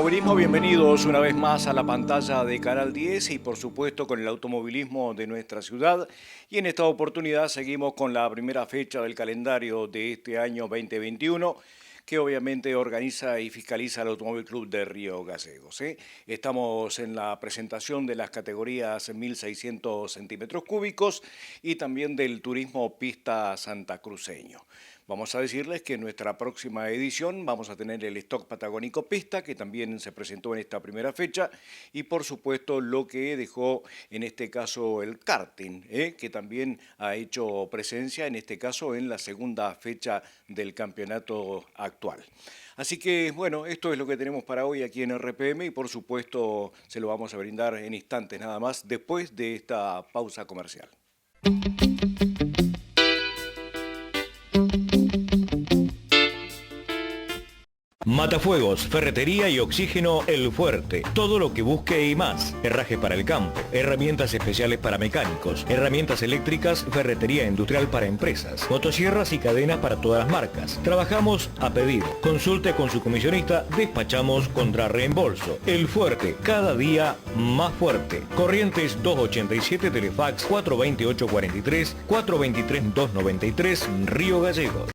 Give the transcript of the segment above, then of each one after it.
automovilismo, bienvenidos una vez más a la pantalla de Canal 10 y por supuesto con el automovilismo de nuestra ciudad. Y en esta oportunidad seguimos con la primera fecha del calendario de este año 2021, que obviamente organiza y fiscaliza el Automóvil Club de Río Gallegos. Estamos en la presentación de las categorías 1.600 centímetros cúbicos y también del turismo pista santacruceño. Vamos a decirles que en nuestra próxima edición vamos a tener el Stock Patagónico Pista, que también se presentó en esta primera fecha, y por supuesto lo que dejó en este caso el karting, que también ha hecho presencia en este caso en la segunda fecha del campeonato actual. Así que bueno, esto es lo que tenemos para hoy aquí en RPM y por supuesto se lo vamos a brindar en instantes nada más después de esta pausa comercial. Matafuegos, ferretería y oxígeno El Fuerte. Todo lo que busque y más. Herraje para el campo, herramientas especiales para mecánicos, herramientas eléctricas, ferretería industrial para empresas, motosierras y cadenas para todas las marcas. Trabajamos a pedido. Consulte con su comisionista, despachamos contra reembolso. El Fuerte, cada día más fuerte. Corrientes 287, Telefax 428-43, 423-293, Río Gallegos.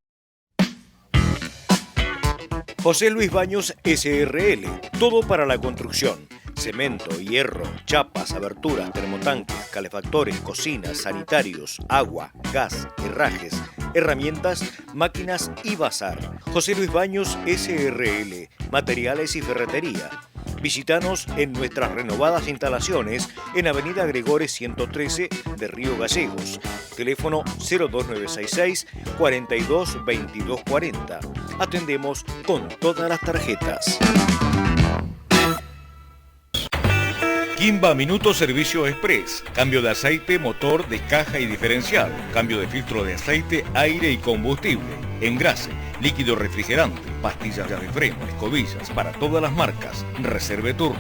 José Luis Baños SRL, todo para la construcción, cemento, hierro, chapas, aberturas, termotanques, calefactores, cocinas, sanitarios, agua, gas, herrajes, herramientas, máquinas y bazar. José Luis Baños SRL, materiales y ferretería. Visítanos en nuestras renovadas instalaciones en Avenida Gregores 113 de Río Gallegos. Teléfono 02966 42 22 40. Atendemos con todas las tarjetas. Kimba Minuto Servicio Express. Cambio de aceite, motor, de caja y diferencial. Cambio de filtro de aceite, aire y combustible. Engrase, líquido refrigerante, pastillas de freno, escobillas para todas las marcas. Reserve turnos.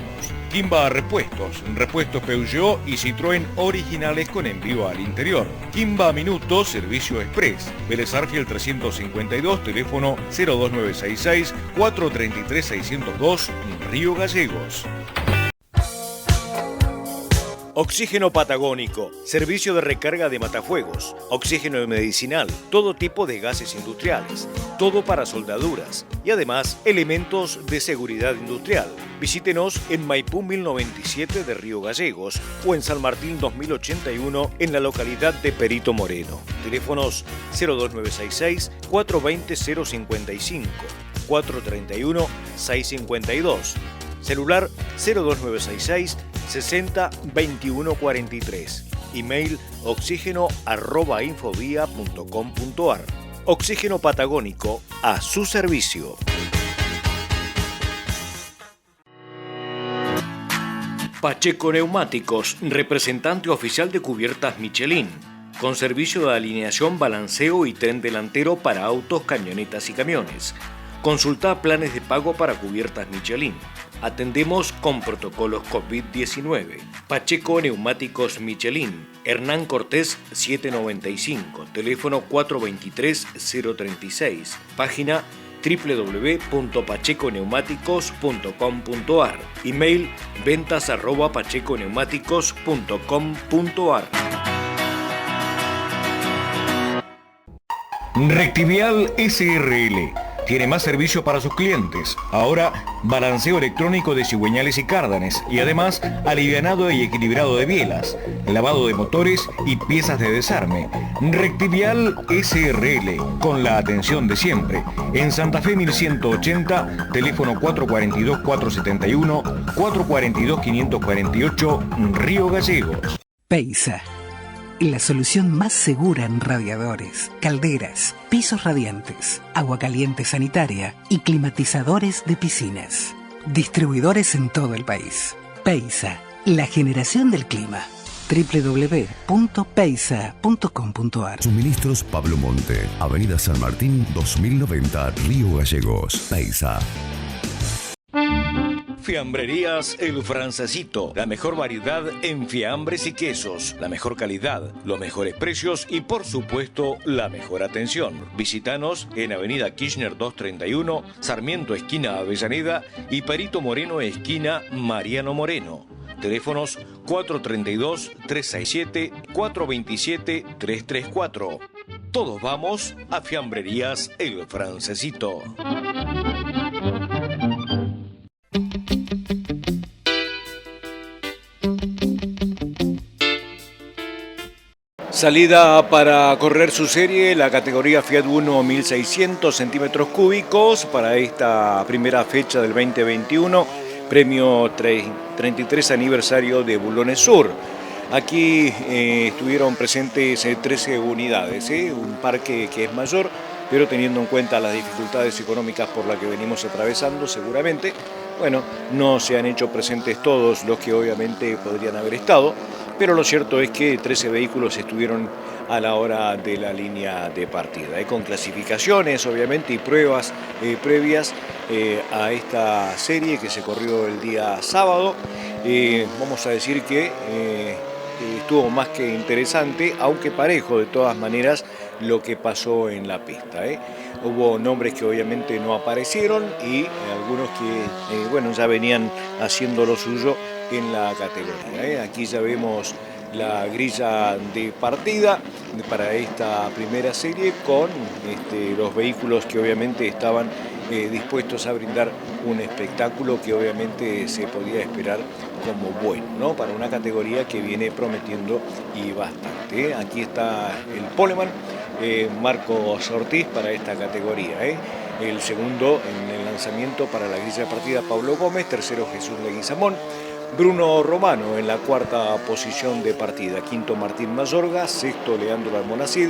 Kimba Repuestos. Repuestos Peugeot y Citroën originales con envío al interior. Kimba Minuto Servicio Express. Vélez Arfiel 352, teléfono 02966 433 602, Río Gallegos. Oxígeno Patagónico, servicio de recarga de matafuegos, oxígeno medicinal, todo tipo de gases industriales, todo para soldaduras y además elementos de seguridad industrial. Visítenos en Maipú 1097 de Río Gallegos o en San Martín 2081 en la localidad de Perito Moreno. Teléfonos 02966 420 055, 431 652. Celular 02966 60 21 43. Email oxígeno@infovia.com.ar. Oxígeno Patagónico, a su servicio. Pacheco Neumáticos, representante oficial de cubiertas Michelin, con servicio de alineación, balanceo y tren delantero para autos, camionetas y camiones. Consulta planes de pago para cubiertas Michelin. Atendemos con protocolos COVID-19. Pacheco Neumáticos Michelin, Hernán Cortés 795, teléfono 423-036, página www.pacheconeumáticos.com.ar, email ventas@pacheconeumáticos.com.ar. Rectivial SRL. Tiene más servicio para sus clientes. Ahora, balanceo electrónico de cigüeñales y cárdanes y además alivianado y equilibrado de bielas, lavado de motores y piezas de desarme. Rectivial SRL, con la atención de siempre. En Santa Fe 1180, teléfono 442-471, 442-548, Río Gallegos. Peisa. La solución más segura en radiadores, calderas, pisos radiantes, agua caliente sanitaria y climatizadores de piscinas. Distribuidores en todo el país. Peisa, la generación del clima. www.peisa.com.ar. Suministros Pablo Monte, Avenida San Martín 2090, Río Gallegos. Peisa. Fiambrerías El Francesito, la mejor variedad en fiambres y quesos, la mejor calidad, los mejores precios y por supuesto la mejor atención. Visítanos en Avenida Kirchner 231, Sarmiento esquina Avellaneda y Perito Moreno esquina Mariano Moreno. Teléfonos 432-367, 427-334. Todos vamos a Fiambrerías El Francesito. Salida para correr su serie, la categoría Fiat Uno 1600 centímetros cúbicos para esta primera fecha del 2021, premio 33 aniversario de Bulones Sur. Aquí estuvieron presentes 13 unidades, un parque que es mayor, pero teniendo en cuenta las dificultades económicas por las que venimos atravesando, seguramente, bueno, no se han hecho presentes todos los que obviamente podrían haber estado, pero lo cierto es que 13 vehículos estuvieron a la hora de la línea de partida, con clasificaciones obviamente y pruebas previas a esta serie que se corrió el día sábado. Vamos a decir que estuvo más que interesante, aunque parejo de todas maneras lo que pasó en la pista. Hubo nombres que obviamente no aparecieron y algunos que bueno, ya venían haciendo lo suyo en la categoría. Aquí ya vemos la grilla de partida para esta primera serie con los vehículos que obviamente estaban dispuestos a brindar un espectáculo que obviamente se podía esperar como bueno, ¿no? Para una categoría que viene prometiendo y bastante. Aquí está el poleman, Marcos Ortiz para esta categoría. El segundo en el lanzamiento para la grilla de partida, Pablo Gómez. Tercero, Jesús Leguizamón. Bruno Romano en la cuarta posición de partida. Quinto, Martín Mayorga. Sexto, Leandro Almonacid.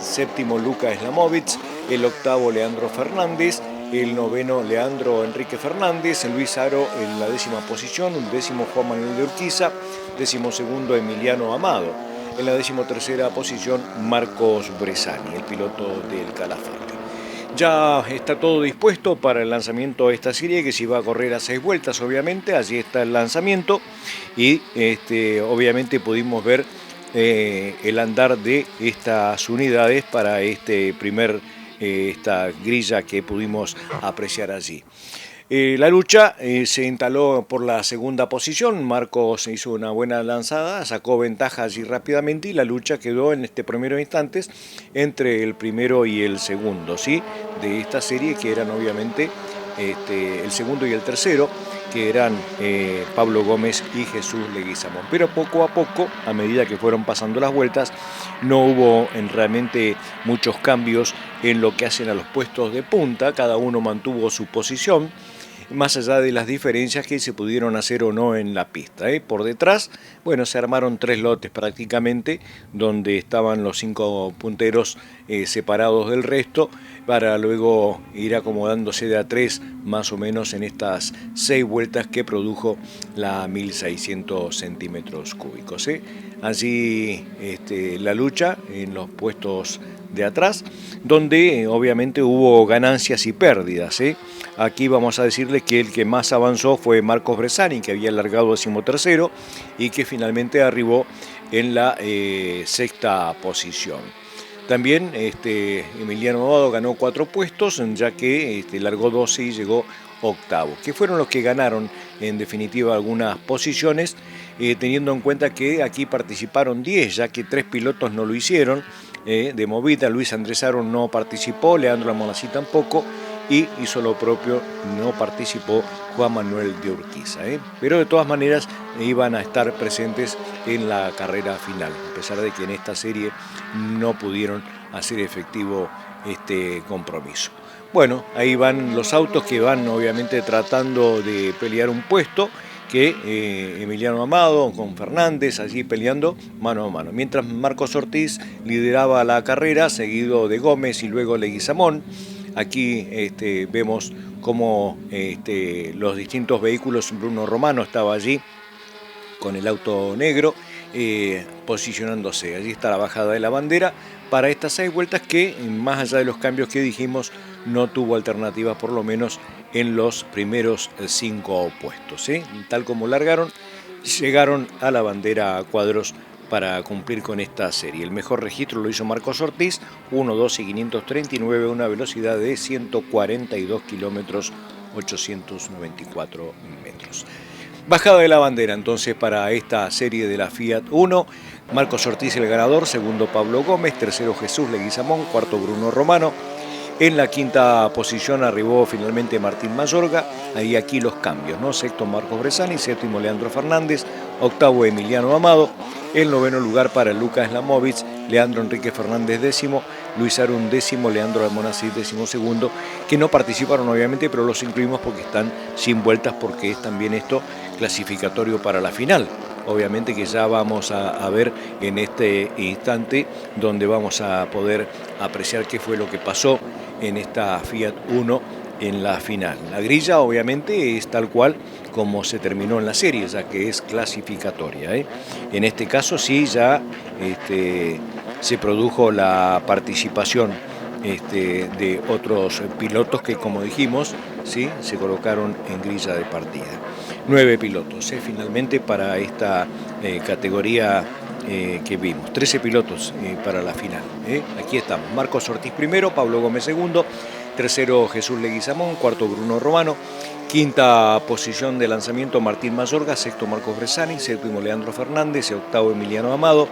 Séptimo, Lucas Slamovic. El octavo, Leandro Fernández. El noveno, Leandro Enrique Fernández. Luis Aro en la décima posición. Un décimo, Juan Manuel de Urquiza. Décimo segundo, Emiliano Amado. En la decimotercera posición, Marcos Bresani, el piloto del Calafate. Ya está todo dispuesto para el lanzamiento de esta serie que se va a correr a 6 vueltas, obviamente. Allí está el lanzamiento y obviamente pudimos ver el andar de estas unidades para esta grilla que pudimos apreciar allí. La lucha se instaló por la segunda posición. Marcos hizo una buena lanzada, sacó ventaja allí rápidamente y la lucha quedó en primeros instantes entre el primero y el segundo, ¿sí? De esta serie, que eran obviamente el segundo y el tercero, que eran Pablo Gómez y Jesús Leguizamón. Pero poco a poco, a medida que fueron pasando las vueltas, no hubo realmente muchos cambios en lo que hacen a los puestos de punta. Cada uno mantuvo su posición, más allá de las diferencias que se pudieron hacer o no en la pista. Por detrás, bueno, se armaron 3 lotes prácticamente, donde estaban los 5 punteros separados del resto, para luego ir acomodándose de a 3 más o menos en estas 6 vueltas que produjo la 1600 centímetros cúbicos. Allí la lucha en los puestos de atrás, donde obviamente hubo ganancias y pérdidas. Aquí vamos a decirles que el que más avanzó fue Marcos Bresani, que había largado 13º y que finalmente arribó en la 6ª posición. También Emiliano Amado ganó 4 puestos, ya que largó 12 y llegó 8º, que fueron los que ganaron en definitiva algunas posiciones, teniendo en cuenta que aquí participaron 10, ya que 3 pilotos no lo hicieron. De movida, Luis Andrés Aro no participó, Leandro Almonacid tampoco, y hizo lo propio, no participó Juan Manuel de Urquiza. Pero de todas maneras iban a estar presentes en la carrera final, a pesar de que en esta serie no pudieron hacer efectivo este compromiso. Bueno, ahí van los autos que van obviamente tratando de pelear un puesto, que Emiliano Amado con Fernández allí peleando mano a mano, mientras Marcos Ortiz lideraba la carrera, seguido de Gómez y luego Leguizamón. Aquí vemos cómo los distintos vehículos. Bruno Romano estaba allí con el auto negro posicionándose. Allí está la bajada de la bandera para estas 6 vueltas que, más allá de los cambios que dijimos, no tuvo alternativas, por lo menos en los primeros 5 puestos. Tal como largaron, llegaron a la bandera a cuadros para cumplir con esta serie. El mejor registro lo hizo Marcos Ortiz, 1:12.539, una velocidad de 142 kilómetros 894 metros. Bajada de la bandera entonces para esta serie de la Fiat Uno. Marcos Ortiz el ganador, segundo Pablo Gómez, tercero Jesús Leguizamón, cuarto Bruno Romano. En la quinta posición arribó finalmente Martín Mayorga, ahí aquí los cambios, ¿no? Sexto Marcos Bresani, séptimo Leandro Fernández, octavo Emiliano Amado, el noveno lugar para Lucas Lamovic, Leandro Enrique Fernández décimo, Luis Arun décimo, Leandro Almonacid décimo segundo, que no participaron obviamente, pero los incluimos porque están sin vueltas, porque es también esto clasificatorio para la final. Obviamente que ya vamos a ver en este instante donde vamos a poder apreciar qué fue lo que pasó en esta Fiat Uno en la final. La grilla obviamente es tal cual como se terminó en la serie, ya que es clasificatoria. En este caso sí ya se produjo la participación de otros pilotos que, como dijimos, ¿sí?, se colocaron en grilla de partida. 9 pilotos finalmente para esta categoría que vimos. 13 pilotos para la final. Aquí estamos. Marcos Ortiz primero, Pablo Gómez segundo, tercero Jesús Leguizamón, cuarto Bruno Romano, quinta posición de lanzamiento Martín Mayorga, sexto Marcos Bresani, séptimo Leandro Fernández, octavo Emiliano Amado.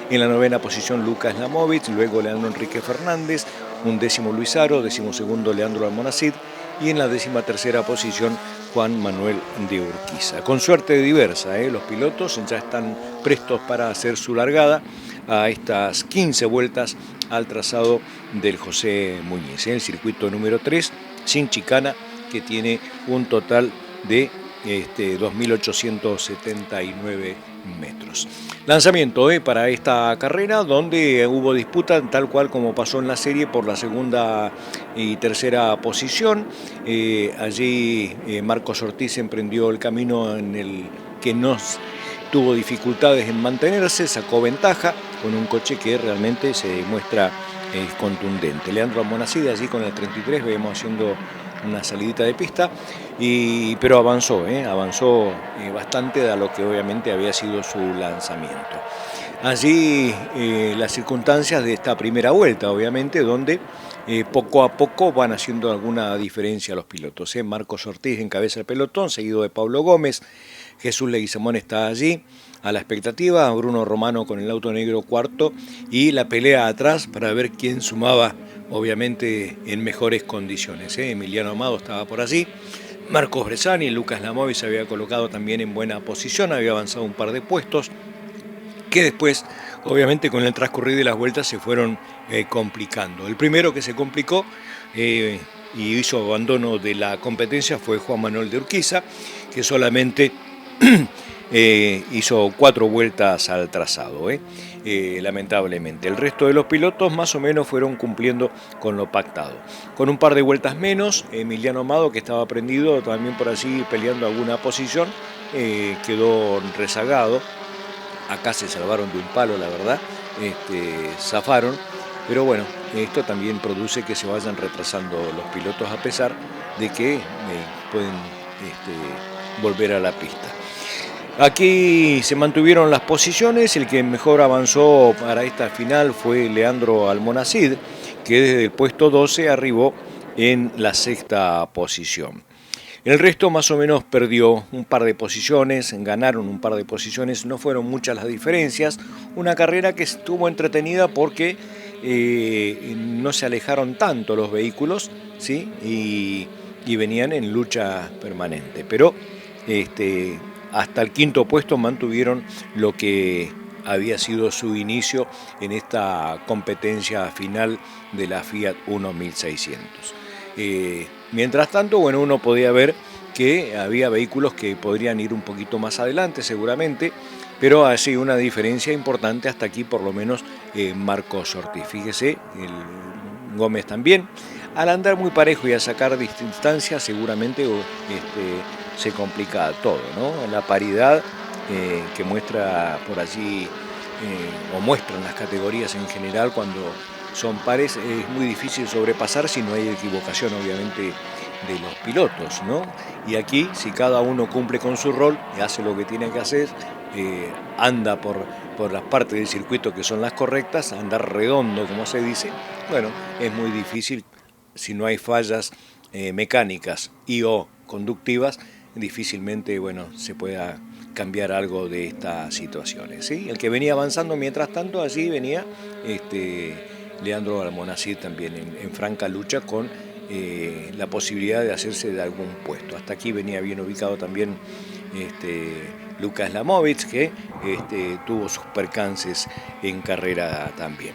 En la novena posición Lucas Lamovic, luego Leandro Enrique Fernández, undécimo Luis Aro, decimosegundo Leandro Almonacid y en la 13ª posición Juan Manuel de Urquiza. Con suerte diversa, los pilotos ya están prestos para hacer su largada a estas 15 vueltas al trazado del José Muñiz, el circuito número 3, sin chicana, que tiene un total de 2.879 metros. Lanzamiento para esta carrera, donde hubo disputa tal cual como pasó en la serie por la segunda y tercera posición. Allí Marcos Ortiz emprendió el camino en el que no tuvo dificultades en mantenerse, sacó ventaja con un coche que realmente se muestra contundente. Leandro Almonacid allí con el 33, vemos haciendo una salidita de pista, pero avanzó bastante a lo que obviamente había sido su lanzamiento. Allí las circunstancias de esta primera vuelta, obviamente, donde poco a poco van haciendo alguna diferencia los pilotos. Marcos Ortiz encabeza el pelotón, seguido de Pablo Gómez. Jesús Leguizamón está allí a la expectativa, Bruno Romano con el auto negro cuarto, y la pelea atrás para ver quién sumaba obviamente en mejores condiciones. Emiliano Amado estaba por allí, Marcos Bresani, Lucas Lamovic se había colocado también en buena posición, había avanzado un par de puestos, que después obviamente con el transcurrir de las vueltas se fueron complicando. El primero que se complicó y hizo abandono de la competencia fue Juan Manuel de Urquiza, que solamente hizo 4 vueltas al trazado, lamentablemente. El resto de los pilotos más o menos fueron cumpliendo con lo pactado. Con un par de vueltas menos, Emiliano Amado, que estaba prendido también por allí peleando alguna posición, quedó rezagado. Acá se salvaron de un palo, la verdad, zafaron. Pero bueno, esto también produce que se vayan retrasando los pilotos a pesar de que pueden volver a la pista. Aquí se mantuvieron las posiciones, el que mejor avanzó para esta final fue Leandro Almonacid, que desde el puesto 12 arribó en la 6ª posición. El resto más o menos perdió un par de posiciones, ganaron un par de posiciones, no fueron muchas las diferencias. Una carrera que estuvo entretenida porque no se alejaron tanto los vehículos, ¿sí? y venían en lucha permanente. Pero hasta el 5º puesto mantuvieron lo que había sido su inicio en esta competencia final de la Fiat Uno 1600. Mientras tanto, bueno, uno podía ver que había vehículos que podrían ir un poquito más adelante seguramente, pero ha sido una diferencia importante hasta aquí, por lo menos Marcos Ortiz. Fíjese, el Gómez también. Al andar muy parejo y a sacar distancia seguramente se complica todo, ¿no? La paridad que muestra por allí, o muestran las categorías en general cuando son pares, es muy difícil sobrepasar si no hay equivocación, obviamente, de los pilotos, ¿no? Y aquí, si cada uno cumple con su rol y hace lo que tiene que hacer, anda por las partes del circuito que son las correctas, andar redondo, como se dice, bueno, es muy difícil, si no hay fallas mecánicas y o conductivas, difícilmente, bueno, se pueda cambiar algo de estas situaciones, ¿sí? El que venía avanzando, mientras tanto, allí venía Leandro Almonacid también en franca lucha con la posibilidad de hacerse de algún puesto. Hasta aquí venía bien ubicado también Lucas Lamovitz, que tuvo sus percances en carrera también.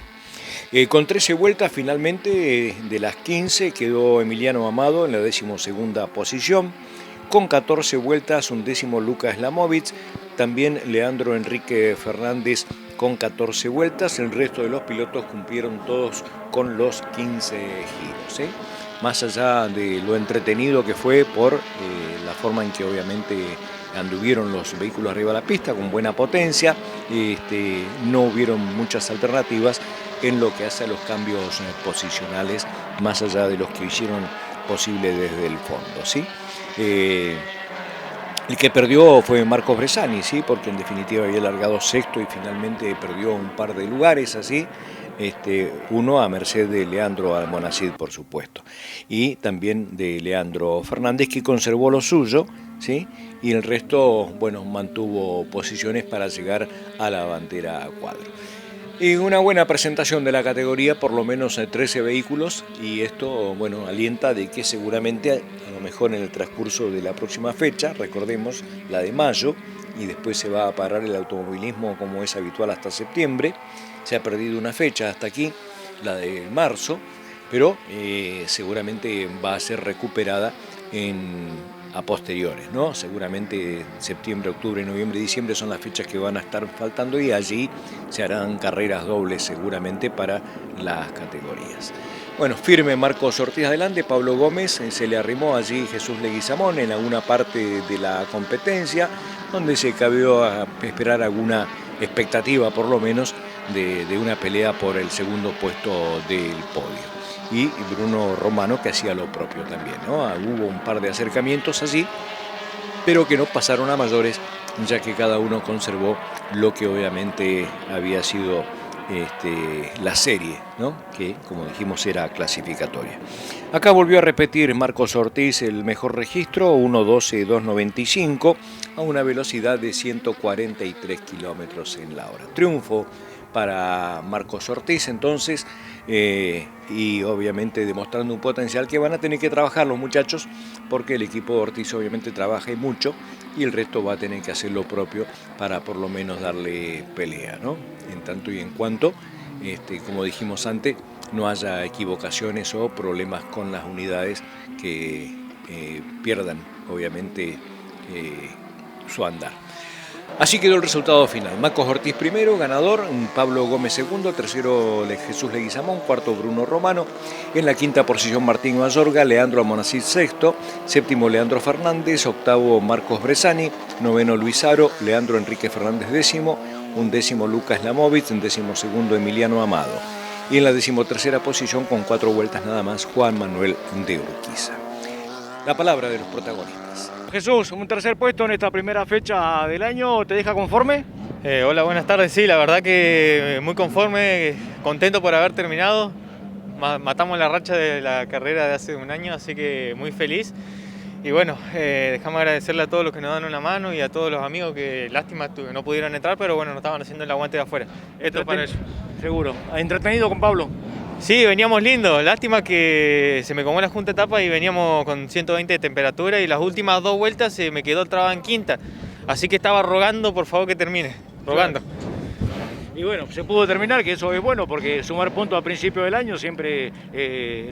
Con 13 vueltas finalmente de las 15 quedó Emiliano Amado en la 12ª posición. Con 14 vueltas, 11º Lucas Lamovitz, también Leandro Enrique Fernández con 14 vueltas. El resto de los pilotos cumplieron todos con los 15 giros, ¿sí? Más allá de lo entretenido que fue por la forma en que obviamente anduvieron los vehículos arriba de la pista con buena potencia, no hubieron muchas alternativas en lo que hace a los cambios posicionales, más allá de los que hicieron posible desde el fondo, ¿sí? El que perdió fue Marcos Bresani, ¿sí? Porque en definitiva había largado sexto y finalmente perdió un par de lugares, así. Uno a merced de Leandro Almonacid, por supuesto, y también de Leandro Fernández, que conservó lo suyo, ¿sí? Y el resto, bueno, mantuvo posiciones para llegar a la bandera a cuadro. Y una buena presentación de la categoría, por lo menos 13 vehículos, y esto, bueno, alienta de que seguramente, a lo mejor en el transcurso de la próxima fecha, recordemos, la de mayo, y después se va a parar el automovilismo como es habitual hasta septiembre. Se ha perdido una fecha hasta aquí, la de marzo, pero seguramente va a ser recuperada a posteriores, ¿no? Seguramente septiembre, octubre, noviembre, diciembre son las fechas que van a estar faltando y allí se harán carreras dobles seguramente para las categorías. Bueno, firme Marcos Ortiz adelante, Pablo Gómez, se le arrimó allí Jesús Leguizamón en alguna parte de la competencia, donde se cabió a esperar alguna expectativa por lo menos de una pelea por el segundo puesto del podio. Y Bruno Romano, que hacía lo propio también, ¿no? Hubo un par de acercamientos allí, pero que no pasaron a mayores, ya que cada uno conservó lo que obviamente había sido la serie, ¿no? Que, como dijimos, era clasificatoria. Acá volvió a repetir Marcos Ortiz el mejor registro, 1:12.295, a una velocidad de 143 kilómetros en la hora. Triunfo para Marcos Ortiz, entonces, y obviamente demostrando un potencial que van a tener que trabajar los muchachos, porque el equipo de Ortiz obviamente trabaja y mucho, y el resto va a tener que hacer lo propio para por lo menos darle pelea, ¿no? En tanto y en cuanto, como dijimos antes, no haya equivocaciones o problemas con las unidades que pierdan obviamente su andar. Así quedó el resultado final. Marcos Ortiz primero, ganador, Pablo Gómez segundo, tercero Jesús Leguizamón, cuarto Bruno Romano, en la quinta posición Martín Mayorga, Leandro Almonacid sexto, séptimo Leandro Fernández, octavo Marcos Bresani, noveno Luis Aro, Leandro Enrique Fernández décimo, undécimo Lucas Lamovitz, décimo segundo Emiliano Amado. Y en la 13ª posición, con 4 vueltas nada más, Juan Manuel de Urquiza. La palabra de los protagonistas. Jesús, un tercer puesto en esta primera fecha del año, ¿te deja conforme? Hola, buenas tardes. Sí, la verdad que muy conforme, contento por haber terminado. Matamos la racha de la carrera de hace un año, así que muy feliz. Y bueno, déjame agradecerle a todos los que nos dan una mano y a todos los amigos que lástima que no pudieron entrar, pero bueno, nos estaban haciendo el aguante de afuera. Esto para ellos. Seguro. ¿Entretenido con Pablo? Sí, veníamos lindos. Lástima que se me comió la junta etapa y veníamos con 120 de temperatura y las últimas 2 vueltas se me quedó trabado en quinta. Así que estaba rogando por favor que termine. Rogando. Y bueno, se pudo terminar, que eso es bueno, porque sumar puntos al principio del año siempre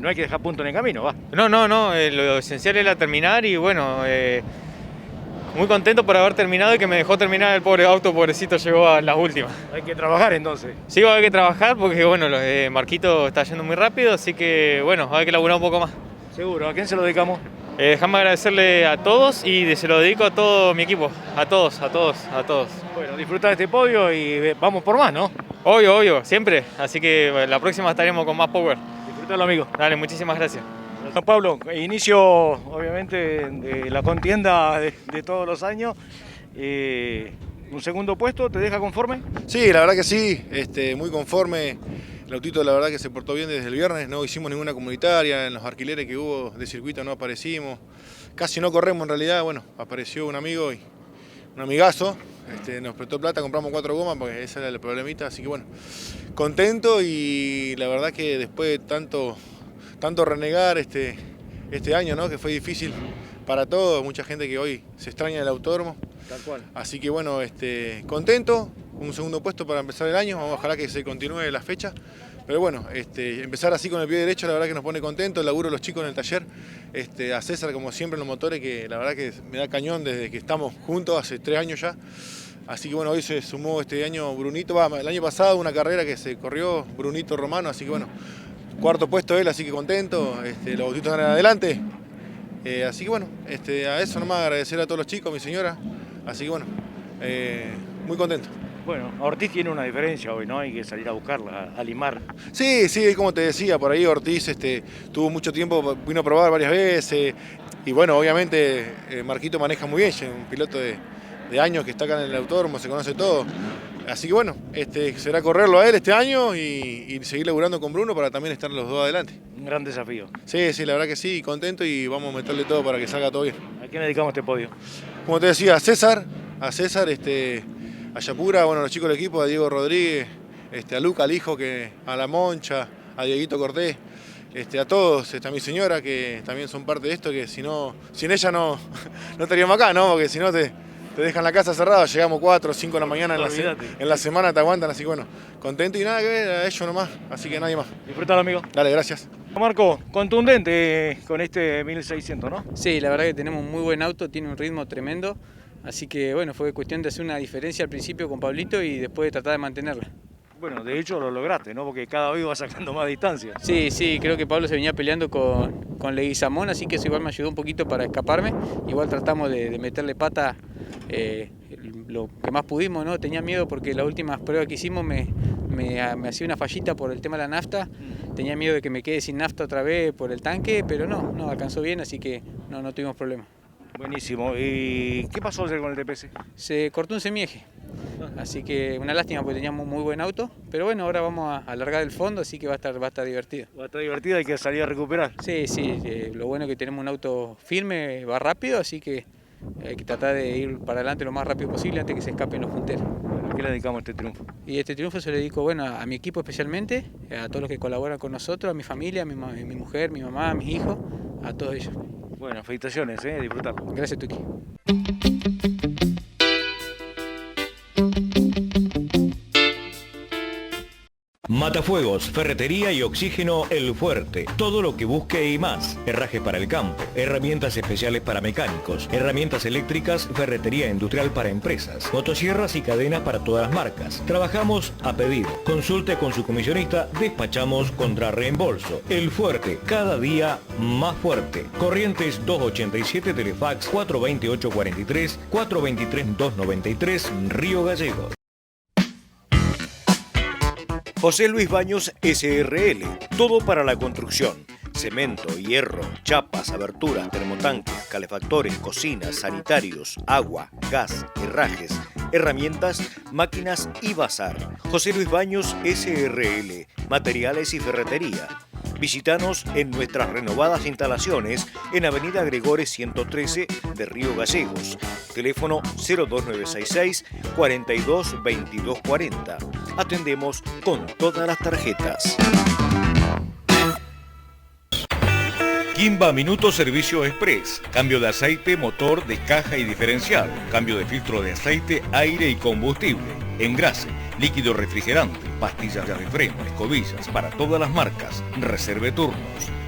no hay que dejar puntos en el camino, ¿va? No, lo esencial era terminar y bueno, muy contento por haber terminado y que me dejó terminar el pobre auto, pobrecito, llegó a las últimas. Hay que trabajar entonces. Sí, va a haber que trabajar porque bueno, Marquito está yendo muy rápido, así que bueno, va a haber que laburar un poco más. Seguro, ¿a quién se lo dedicamos? Déjame agradecerle a todos y se lo dedico a todo mi equipo, a todos. Bueno, disfruta de este podio y vamos por más, ¿no? Obvio, siempre. Así que bueno, la próxima estaremos con más power. Disfrútalo, amigo. Dale, muchísimas gracias. Don Pablo, inicio obviamente de la contienda de todos los años. ¿Un segundo puesto te deja conforme? Sí, la verdad que sí, muy conforme. El autito la verdad que se portó bien desde el viernes, no hicimos ninguna comunitaria, en los alquileres que hubo de circuito no aparecimos, casi no corremos en realidad, bueno, apareció un amigo, un amigazo, nos prestó plata, compramos 4 gomas porque ese era el problemita, así que bueno, contento y la verdad que después de tanto renegar este año, ¿no? Que fue difícil para todos, mucha gente que hoy se extraña del autódromo. Tal cual. Así que bueno, contento, un segundo puesto para empezar el año, ojalá que se continúe la fecha. Pero bueno, empezar así con el pie derecho la verdad que nos pone contentos, el laburo de los chicos en el taller, a César como siempre en los motores, que la verdad que me da cañón desde que estamos juntos, hace 3 años ya. Así que bueno, hoy se sumó este año Brunito, el año pasado una carrera que se corrió, Brunito Romano, así que bueno, 4º puesto él, así que contento, los autitos van adelante. Así que bueno, a eso nomás agradecer a todos los chicos, a mi señora, así que bueno, muy contento. Bueno, Ortiz tiene una diferencia hoy, ¿no? Hay que salir a buscarla, a limar. Sí, como te decía, por ahí Ortiz tuvo mucho tiempo, vino a probar varias veces y bueno, obviamente Marquito maneja muy bien, es un piloto de años que está acá en el autódromo, se conoce todo. Así que bueno, será correrlo a él este año y seguir laburando con Bruno para también estar los dos adelante. Un gran desafío. Sí, la verdad que sí, contento y vamos a meterle todo para que salga todo bien. ¿A quién dedicamos este podio? Como te decía, a César, a Yapura, bueno, los chicos del equipo, a Diego Rodríguez, a Luca, al hijo, a la Moncha, a Dieguito Cortés, a todos, a mi señora, que también son parte de esto, que sin ella no estaríamos acá, ¿no? Porque si no te dejan la casa cerrada, llegamos 4 o 5 de la mañana en la semana, te aguantan, así que bueno, contento y nada que ver, a ellos nomás, así que nadie más. Disfrútalo, amigo. Dale, gracias. Marco, contundente con este 1600, ¿no? Sí, la verdad que tenemos un muy buen auto, tiene un ritmo tremendo, así que bueno, fue cuestión de hacer una diferencia al principio con Pablito y después de tratar de mantenerla. Bueno, de hecho lo lograste, ¿no? Porque cada vez iba sacando más distancia. Sí, creo que Pablo se venía peleando con Leguizamón, así que eso igual me ayudó un poquito para escaparme. Igual tratamos de meterle pata lo que más pudimos, ¿no? Tenía miedo porque las últimas pruebas que hicimos me hacía una fallita por el tema de la nafta. Tenía miedo de que me quede sin nafta otra vez por el tanque, pero no, alcanzó bien, así que no tuvimos problema. Buenísimo. ¿Y qué pasó ayer con el TPS? Se cortó un semieje, así que una lástima porque teníamos un muy buen auto, pero bueno, ahora vamos a alargar el fondo, así que va a estar divertido. Va a estar divertido, hay que salir a recuperar. Sí, lo bueno es que tenemos un auto firme, va rápido, así que hay que tratar de ir para adelante lo más rápido posible antes que se escapen los punteros. ¿A qué le dedicamos este triunfo? Y este triunfo se lo dedico a mi equipo especialmente, a todos los que colaboran con nosotros, a mi familia, a mi mujer, mi mamá, a mis hijos, a todos ellos. Bueno, felicitaciones, disfrutarlo. Gracias, Tuki. Matafuegos, ferretería y oxígeno El Fuerte. Todo lo que busque y más. Herrajes para el campo, herramientas especiales para mecánicos, herramientas eléctricas, ferretería industrial para empresas, motosierras y cadenas para todas las marcas. Trabajamos a pedido. Consulte con su comisionista, despachamos contra reembolso. El Fuerte, cada día más fuerte. Corrientes 287, Telefax 428-43, 423-293, Río Gallegos. José Luis Baños SRL, todo para la construcción. Cemento, hierro, chapas, aberturas, termotanques, calefactores, cocinas, sanitarios, agua, gas, herrajes, herramientas, máquinas y bazar. José Luis Baños SRL, materiales y ferretería. Visítanos en nuestras renovadas instalaciones en Avenida Gregores 113 de Río Gallegos. Teléfono 02966 42 22 40. Atendemos con todas las tarjetas. Kimba Minuto Servicio Express. Cambio de aceite, motor, de caja y diferencial. Cambio de filtro de aceite, aire y combustible. Engrase, líquido refrigerante, pastillas de refreno, escobillas para todas las marcas. Reserve turnos.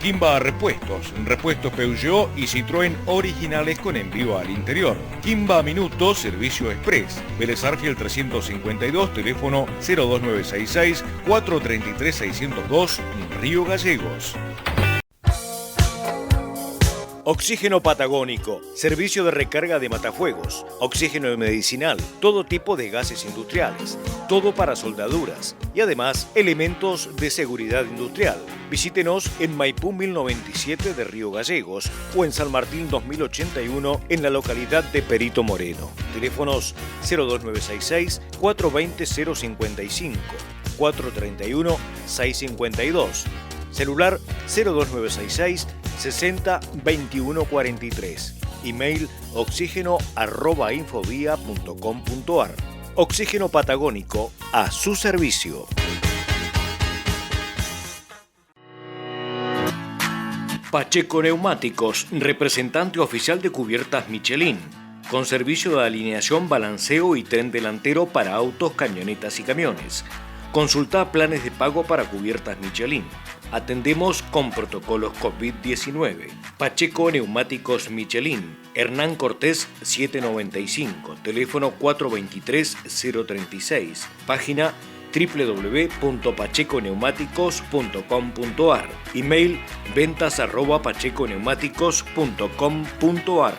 Kimba Repuestos. Repuestos Peugeot y Citroën originales con envío al interior. Kimba Minuto Servicio Express. Vélez Arfiel 352, teléfono 02966 433 602, Río Gallegos. Oxígeno Patagónico, servicio de recarga de matafuegos, oxígeno medicinal, todo tipo de gases industriales, todo para soldaduras y además elementos de seguridad industrial. Visítenos en Maipú 1097 de Río Gallegos o en San Martín 2081 en la localidad de Perito Moreno. Teléfonos 02966 420 055, 431 652. Celular 02966 60 21 43. Email oxígeno@infovía.com.ar. Oxígeno Patagónico, a su servicio. Pacheco Neumáticos, representante oficial de cubiertas Michelin, con servicio de alineación, balanceo y tren delantero para autos, camionetas y camiones. Consulta planes de pago para cubiertas Michelin. Atendemos con protocolos COVID-19. Pacheco Neumáticos Michelin, Hernán Cortés 795, teléfono 423-036, página www.pacheconeumáticos.com.ar, email ventas@pacheconeumáticos.com.ar.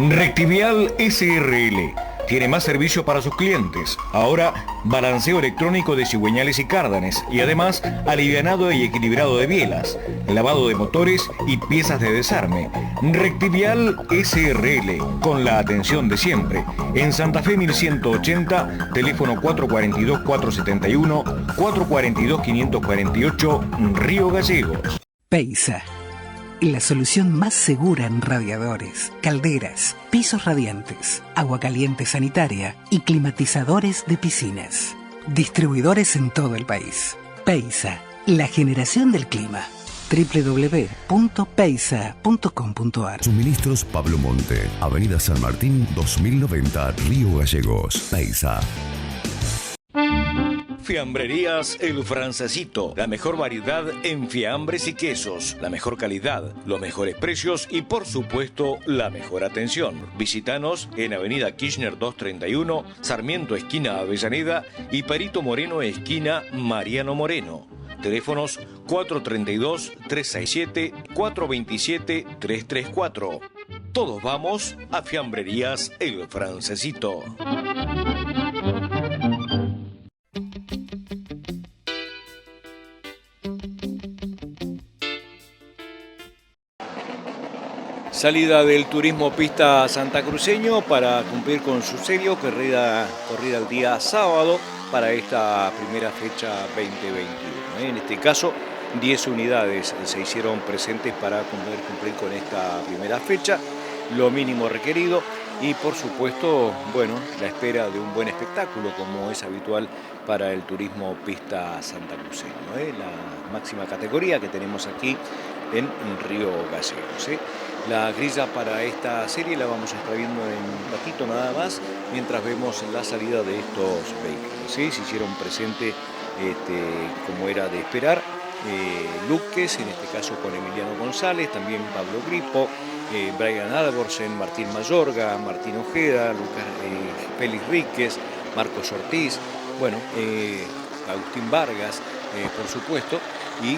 Rectivial SRL tiene más servicio para sus clientes. Ahora, balanceo electrónico de cigüeñales y cárdanes y además alivianado y equilibrado de bielas, lavado de motores y piezas de desarme. Rectivial SRL, con la atención de siempre. En Santa Fe 1180, teléfono 442-471, 442-548, Río Gallegos. Peisa, la solución más segura en radiadores, calderas, pisos radiantes, agua caliente sanitaria y climatizadores de piscinas. Distribuidores en todo el país. Peisa, la generación del clima. www.peisa.com.ar. Suministros Pablo Monte, Avenida San Martín 2090, Río Gallegos. Peisa. Fiambrerías El Francesito, la mejor variedad en fiambres y quesos, la mejor calidad, los mejores precios y por supuesto la mejor atención. Visítanos en Avenida Kirchner 231, Sarmiento esquina Avellaneda y Perito Moreno esquina Mariano Moreno. Teléfonos 432-367, 427-334. Todos vamos a Fiambrerías El Francesito. Salida del turismo pista santacruceño para cumplir con su serio corrida el día sábado para esta primera fecha 2021. En este caso, 10 unidades se hicieron presentes para poder cumplir con esta primera fecha, lo mínimo requerido y por supuesto, bueno, la espera de un buen espectáculo como es habitual para el turismo pista santacruceño, la máxima categoría que tenemos aquí en Río Gallegos. La grilla para esta serie la vamos a estar viendo en un ratito nada más, mientras vemos la salida de estos vehículos. Se hicieron presente, como era de esperar, Luques, en este caso con Emiliano González, también Pablo Gripo, Brian Alborsen, Martín Mayorga, Martín Ojeda, Félix Ríquez, Marcos Ortiz, bueno, Agustín Vargas, por supuesto, y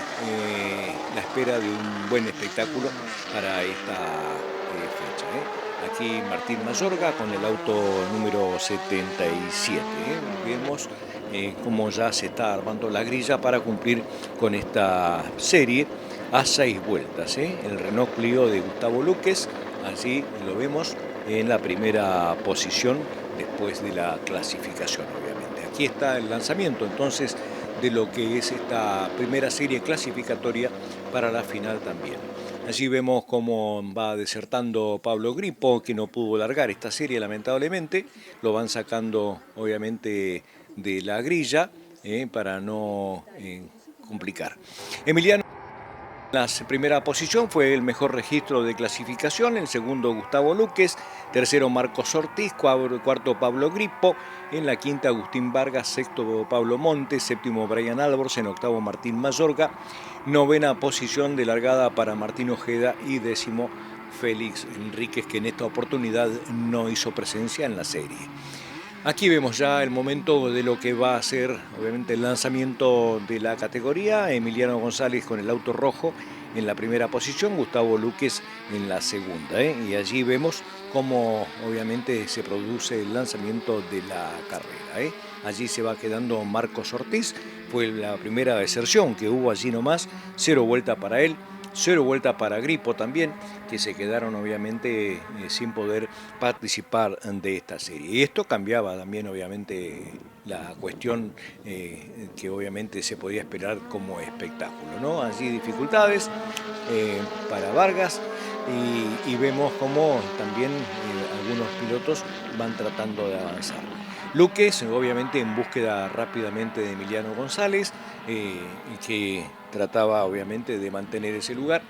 la espera de un buen espectáculo para esta fecha. Aquí Martín Mayorga con el auto número 77. Vemos cómo ya se está armando la grilla para cumplir con esta serie a 6 vueltas. El Renault Clio de Gustavo Luques, así lo vemos en la primera posición después de la clasificación, obviamente. Aquí está el lanzamiento entonces de lo que es esta primera serie clasificatoria para la final también. Allí vemos cómo va desertando Pablo Gripo, que no pudo largar esta serie lamentablemente. Lo van sacando obviamente de la grilla para no complicar. Emiliano en la primera posición fue el mejor registro de clasificación, el segundo Gustavo Luques, tercero Marcos Ortiz, cuarto Pablo Gripo, en la quinta Agustín Vargas, sexto Pablo Montes, séptimo Brian Alborsen, octavo Martín Mayorga, novena posición de largada para Martín Ojeda y décimo Félix Enríquez, que en esta oportunidad no hizo presencia en la serie. Aquí vemos ya el momento de lo que va a ser, obviamente, el lanzamiento de la categoría. Emiliano González con el auto rojo en la primera posición, Gustavo Luquez en la segunda. Y allí vemos cómo, obviamente, se produce el lanzamiento de la carrera. Allí se va quedando Marcos Ortiz. Fue la primera deserción que hubo allí nomás. 0 vuelta para él. 0 vuelta para Gripo también, que se quedaron obviamente sin poder participar de esta serie. Y esto cambiaba también obviamente la cuestión que obviamente se podía esperar como espectáculo, ¿no? Allí dificultades para Vargas y vemos cómo también algunos pilotos van tratando de avanzar. Luquez, obviamente en búsqueda rápidamente de Emiliano González, y que trataba obviamente de mantener ese lugar.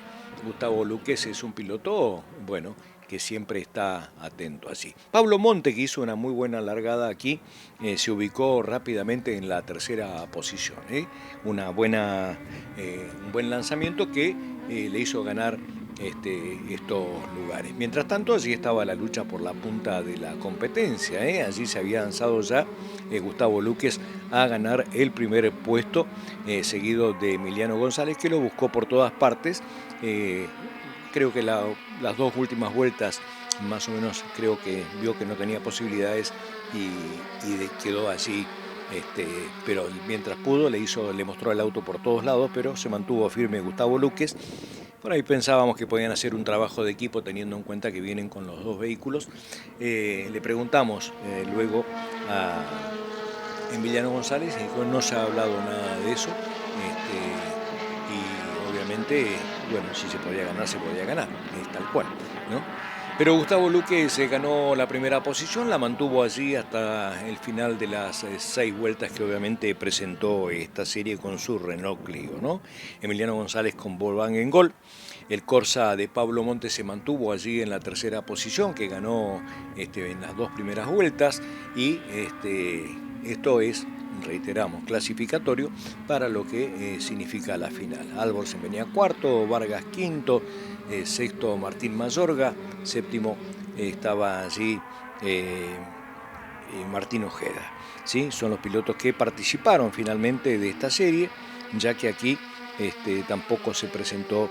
Gustavo Luquez es un piloto, bueno, que siempre está atento así. Pablo Monte, que hizo una muy buena largada aquí, se ubicó rápidamente en la tercera posición. Un buen lanzamiento que le hizo ganar estos lugares. Mientras tanto, allí estaba la lucha por la punta de la competencia. Allí se había lanzado ya Gustavo Luquez a ganar el primer puesto, seguido de Emiliano González, que lo buscó por todas partes. Creo que las 2 últimas vueltas, más o menos, creo que vio que no tenía posibilidades y quedó allí. Pero mientras pudo, le mostró el auto por todos lados, pero se mantuvo firme Gustavo Luquez. Por ahí pensábamos que podían hacer un trabajo de equipo teniendo en cuenta que vienen con los 2 vehículos. Le preguntamos luego a Emiliano González y dijo, no se ha hablado nada de eso. Y obviamente, bueno, si se podía ganar, se podía ganar, tal cual, ¿no? Pero Gustavo Luquez ganó la primera posición, la mantuvo allí hasta el final de las 6 vueltas que obviamente presentó esta serie con su Renault Clio, ¿no? Emiliano González con Volkswagen Gol. El Corsa de Pablo Monte se mantuvo allí en la tercera posición, que ganó en las 2 primeras vueltas. Y esto es, reiteramos, clasificatorio para lo que significa la final. Alborsen venía cuarto, Vargas quinto, sexto Martín Mayorga, séptimo estaba allí Martín Ojeda. ¿Sí? Son los pilotos que participaron finalmente de esta serie, ya que aquí tampoco se presentó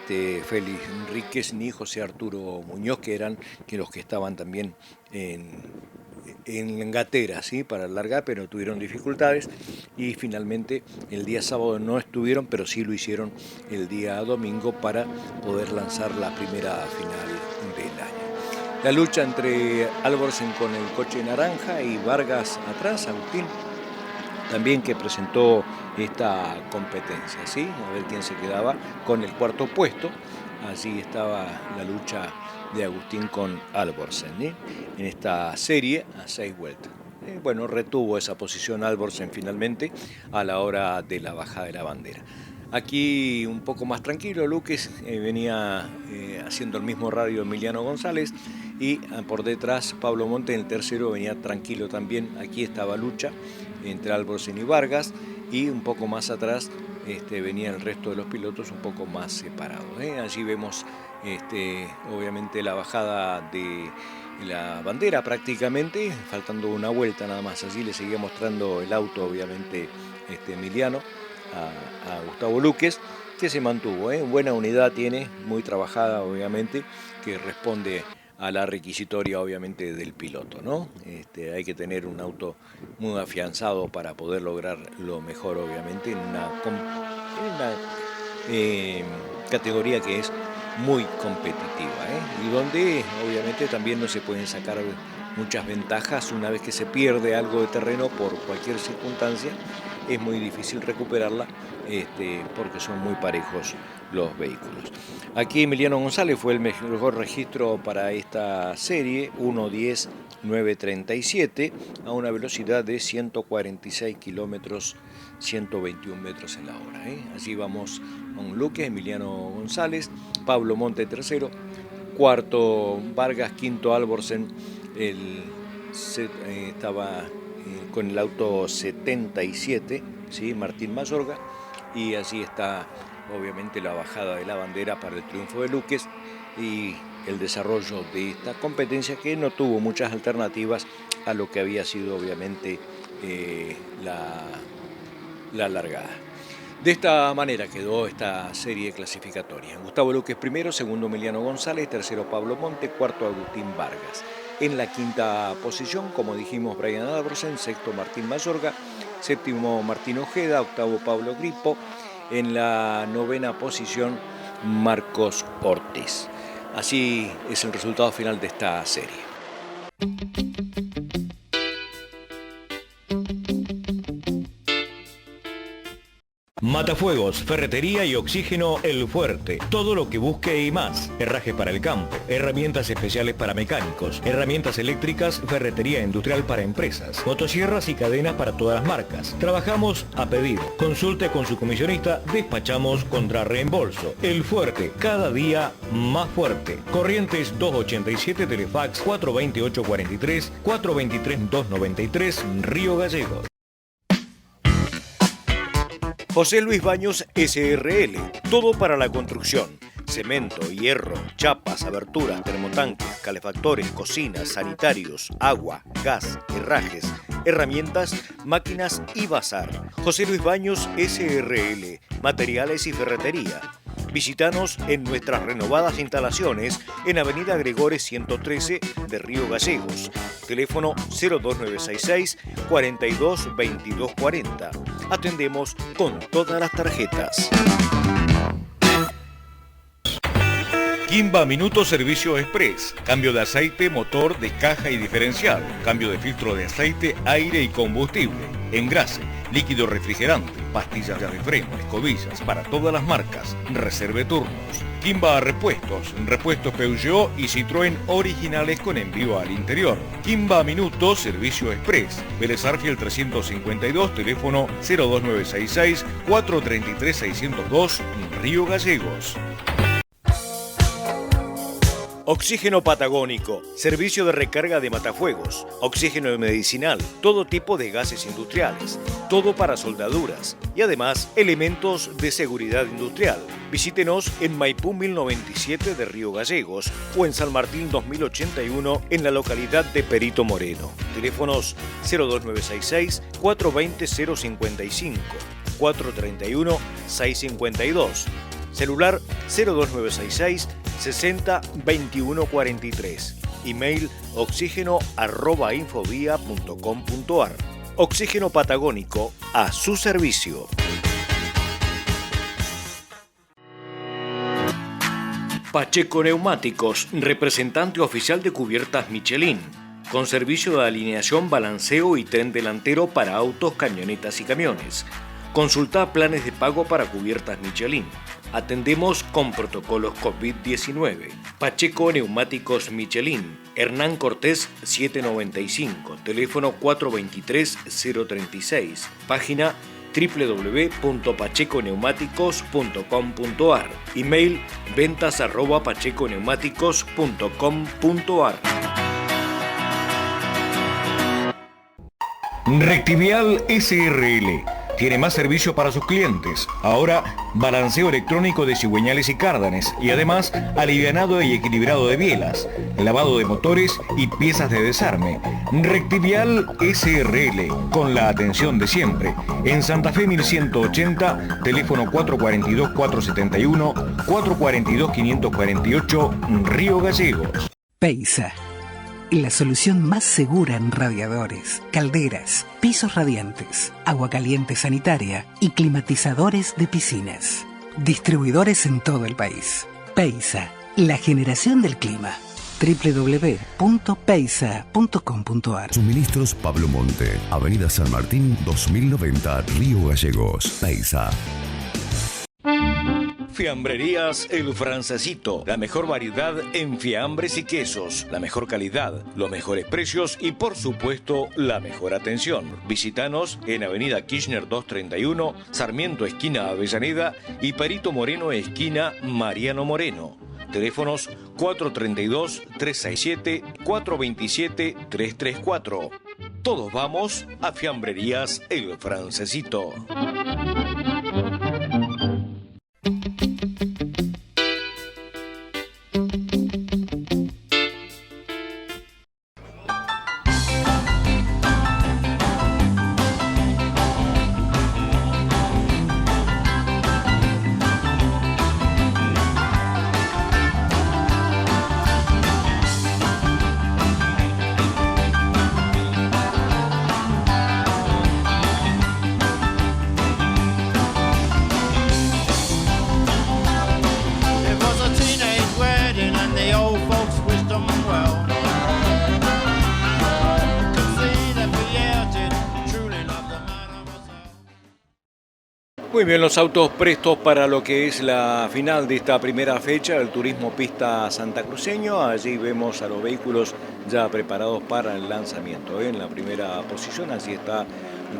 Félix Enríquez ni José Arturo Muñoz, que eran los que estaban también en gatera, ¿sí? Para largar, pero tuvieron dificultades y finalmente el día sábado no estuvieron, pero sí lo hicieron el día domingo para poder lanzar la primera final del año. La lucha entre Alborsen con el coche naranja y Vargas atrás, Agustín, también que presentó esta competencia, ¿sí? A ver quién se quedaba con el cuarto puesto. Allí estaba la lucha de Agustín con Alborsen, en esta serie a 6 vueltas. Bueno, retuvo esa posición Alborsen finalmente a la hora de la bajada de la bandera. Aquí un poco más tranquilo, Luquez venía haciendo el mismo radio Emiliano González y por detrás Pablo Monte en el tercero venía tranquilo también. Aquí estaba lucha entre Alborsen y Vargas y un poco más atrás venía el resto de los pilotos un poco más separados. Allí vemos obviamente la bajada de la bandera prácticamente, faltando una vuelta nada más. Allí le seguía mostrando el auto obviamente Emiliano a Gustavo Luquez, que se mantuvo, buena unidad tiene, muy trabajada obviamente, que responde a la requisitoria obviamente del piloto, ¿no? Hay que tener un auto muy afianzado para poder lograr lo mejor obviamente en una categoría que es muy competitiva, y donde obviamente también no se pueden sacar muchas ventajas. Una vez que se pierde algo de terreno por cualquier circunstancia, es muy difícil recuperarla porque son muy parejos los vehículos. Aquí Emiliano González fue el mejor registro para esta serie, 1:10.937 a una velocidad de 146 kilómetros, 121 metros en la hora. Allí vamos con Luquez, Emiliano González, Pablo Monte tercero, cuarto Vargas, quinto Alborsen, estaba con el auto 77, ¿sí? Martín Mayorga, y allí está obviamente la bajada de la bandera para el triunfo de Luquez y el desarrollo de esta competencia que no tuvo muchas alternativas a lo que había sido obviamente la largada. De esta manera quedó esta serie clasificatoria. Gustavo Luque primero, segundo Emiliano González, tercero Pablo Monte, cuarto Agustín Vargas. En la quinta posición, como dijimos, Brian Albersen, sexto Martín Mayorga, séptimo Martín Ojeda, octavo Pablo Gripo. En la novena posición, Marcos Ortiz. Así es el resultado final de esta serie. Matafuegos, ferretería y oxígeno El Fuerte. Todo lo que busque y más. Herrajes para el campo, herramientas especiales para mecánicos, herramientas eléctricas, ferretería industrial para empresas, motosierras y cadenas para todas las marcas. Trabajamos a pedido. Consulte con su comisionista, despachamos contra reembolso. El Fuerte, cada día más fuerte. Corrientes 287, Telefax 428-43, 423-293, Río Gallegos. José Luis Baños SRL, todo para la construcción. Cemento, hierro, chapas, aberturas, termotanques, calefactores, cocinas, sanitarios, agua, gas, herrajes, herramientas, máquinas y bazar. José Luis Baños SRL, materiales y ferretería. Visítanos en nuestras renovadas instalaciones en Avenida Gregores 113 de Río Gallegos. Teléfono 02966 42 22 40. Atendemos con todas las tarjetas. Kimba Minuto Servicio Express. Cambio de aceite, motor, de caja y diferencial. Cambio de filtro de aceite, aire y combustible. Engrase, líquido refrigerante, pastillas de freno, escobillas para todas las marcas. Reserve turnos. Kimba Repuestos. Repuestos Peugeot y Citroën originales con envío al interior. Kimba Minuto Servicio Express. Vélez Arfiel 352, teléfono 02966 433 602, Río Gallegos. Oxígeno Patagónico, servicio de recarga de matafuegos, oxígeno medicinal, todo tipo de gases industriales, todo para soldaduras y además elementos de seguridad industrial. Visítenos en Maipú 1097 de Río Gallegos o en San Martín 2081 en la localidad de Perito Moreno. Teléfonos 02966 420 055, 431 652. Celular 02966 60 21 43. Email oxígeno@infovía.com.ar. Oxígeno Patagónico, a su servicio. Pacheco Neumáticos, representante oficial de cubiertas Michelin, con servicio de alineación, balanceo y tren delantero para autos, camionetas y camiones. Consulta planes de pago para cubiertas Michelin. Atendemos con protocolos COVID-19. Pacheco Neumáticos Michelin, Hernán Cortés 795, teléfono 423-036, página www.pacheconeumáticos.com.ar, email ventas@pacheconeumáticos.com.ar. Rectivial SRL. Tiene más servicio para sus clientes. Ahora, balanceo electrónico de cigüeñales y cárdanes y además alivianado y equilibrado de bielas, lavado de motores y piezas de desarme. Rectivial SRL, con la atención de siempre. En Santa Fe 1180, teléfono 442-471, 442-548, Río Gallegos. Peisa, la solución más segura en radiadores, calderas, pisos radiantes, agua caliente sanitaria y climatizadores de piscinas. Distribuidores en todo el país. Peisa, la generación del clima. www.peisa.com.ar. Suministros Pablo Monte, Avenida San Martín 2090, Río Gallegos. Peisa. Fiambrerías El Francesito, la mejor variedad en fiambres y quesos, la mejor calidad, los mejores precios y por supuesto la mejor atención. Visítanos en Avenida Kirchner 231, Sarmiento esquina Avellaneda y Perito Moreno esquina Mariano Moreno. Teléfonos 432-367, 427-334. Todos vamos a Fiambrerías El Francesito. Muy bien, los autos prestos para lo que es la final de esta primera fecha del Turismo Pista Santacruceño. Allí vemos a los vehículos ya preparados para el lanzamiento. En la primera posición, allí está